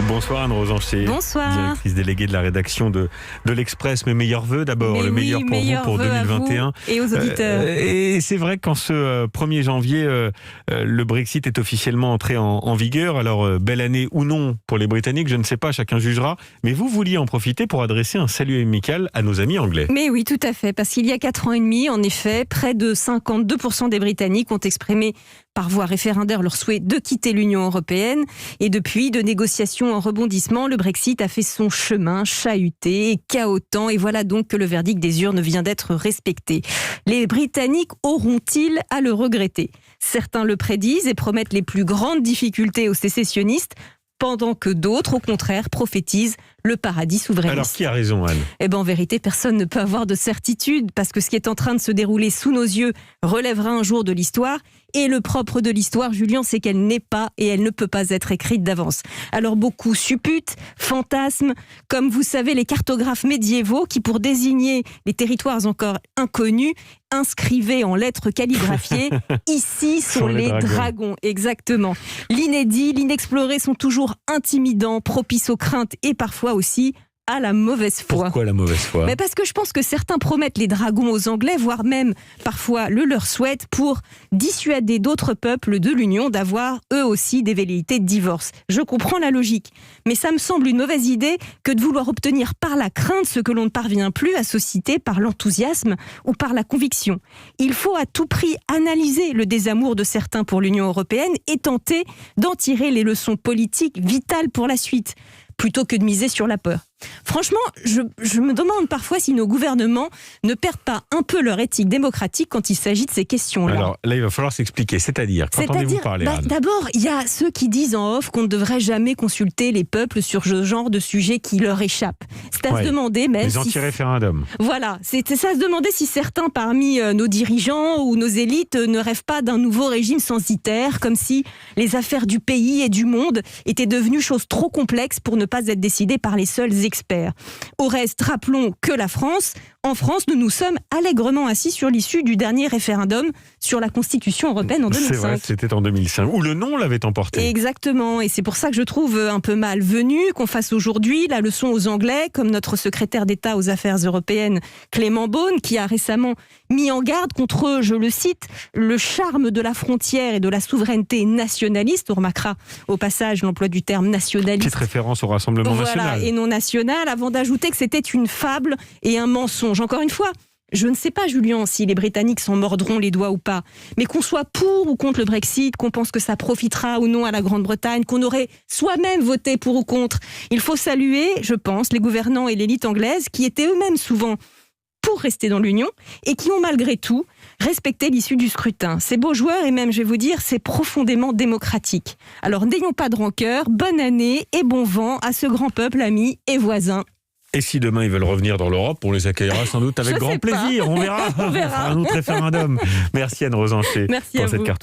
Bonsoir Anne Rosanchet. Bonsoir. Directrice déléguée de la rédaction de l'Express. Mes meilleurs vœux d'abord, le meilleur pour vous pour 2021. Et aux auditeurs. Et c'est vrai qu'en ce 1er janvier, le Brexit est officiellement entré en vigueur. Alors, belle année ou non pour les Britanniques, je ne sais pas, chacun jugera. Mais vous vouliez en profiter pour adresser un salut amical à nos amis anglais. Mais oui, tout à fait. Parce qu'il y a 4 ans et demi, en effet, près de 52% des Britanniques ont exprimé par voie référendaire leur souhait de quitter l'Union européenne. Et depuis, de négociations en rebondissement, le Brexit a fait son chemin, chahuté et cahotant. Et voilà donc que le verdict des urnes vient d'être respecté. Les Britanniques auront-ils à le regretter ? Certains le prédisent et promettent les plus grandes difficultés aux sécessionnistes, pendant que d'autres, au contraire, prophétisent le paradis souverainiste. Alors, qui a raison, Anne ? Eh bien, en vérité, personne ne peut avoir de certitude, parce que ce qui est en train de se dérouler sous nos yeux relèvera un jour de l'histoire. Et le propre de l'histoire, Julien, c'est qu'elle n'est pas et elle ne peut pas être écrite d'avance. Alors, beaucoup supputent, fantasment, comme vous savez, les cartographes médiévaux qui, pour désigner les territoires encore inconnus, inscrivaient en lettres calligraphiées « Ici sont les dragons ». Exactement. L'inédit, l'inexploré sont toujours intimidants, propices aux craintes et parfois aussi à la mauvaise foi. Pourquoi la mauvaise foi ? Mais parce que je pense que certains promettent les dragons aux Anglais, voire même parfois le leur souhaitent pour dissuader d'autres peuples de l'Union d'avoir eux aussi des velléités de divorce. Je comprends la logique, mais ça me semble une mauvaise idée que de vouloir obtenir par la crainte ce que l'on ne parvient plus à susciter par l'enthousiasme ou par la conviction. Il faut à tout prix analyser le désamour de certains pour l'Union européenne et tenter d'en tirer les leçons politiques vitales pour la suite, plutôt que de miser sur la peur. Franchement, je me demande parfois si nos gouvernements ne perdent pas un peu leur éthique démocratique quand il s'agit de ces questions-là. Alors là, il va falloir s'expliquer. C'est-à-dire, qu'entendez-vous parler, Anne ? D'abord, il y a ceux qui disent en off qu'on ne devrait jamais consulter les peuples sur ce genre de sujet qui leur échappe. C'est à se demander même les anti-référendums. Voilà, c'est à se demander si certains parmi nos dirigeants ou nos élites ne rêvent pas d'un nouveau régime censitaire, comme si les affaires du pays et du monde étaient devenues choses trop complexes pour ne pas être décidées par les seuls experts. Au reste, rappelons que en France, nous nous sommes allègrement assis sur l'issue du dernier référendum sur la Constitution européenne en 2005. C'est vrai, c'était en 2005, où le non l'avait emporté. Exactement, et c'est pour ça que je trouve un peu malvenu qu'on fasse aujourd'hui la leçon aux Anglais, comme notre secrétaire d'État aux affaires européennes, Clément Beaune, qui a récemment mis en garde contre, je le cite, le charme de la frontière et de la souveraineté nationaliste. On remarquera au passage l'emploi du terme nationaliste. Petite référence au Rassemblement national. Et non national, avant d'ajouter que c'était une fable et un mensonge. Encore une fois, je ne sais pas, Julien, si les Britanniques s'en mordront les doigts ou pas, mais qu'on soit pour ou contre le Brexit, qu'on pense que ça profitera ou non à la Grande-Bretagne, qu'on aurait soi-même voté pour ou contre, il faut saluer, je pense, les gouvernants et l'élite anglaise qui étaient eux-mêmes souvent pour rester dans l'Union et qui ont malgré tout respecté l'issue du scrutin. C'est beaux joueurs et même, je vais vous dire, c'est profondément démocratique. Alors n'ayons pas de rancœur, bonne année et bon vent à ce grand peuple ami et voisin. Et si demain ils veulent revenir dans l'Europe, on les accueillera sans doute avec grand plaisir. On verra. On verra. Un autre référendum. Merci Anne Rosanchet pour cette carte.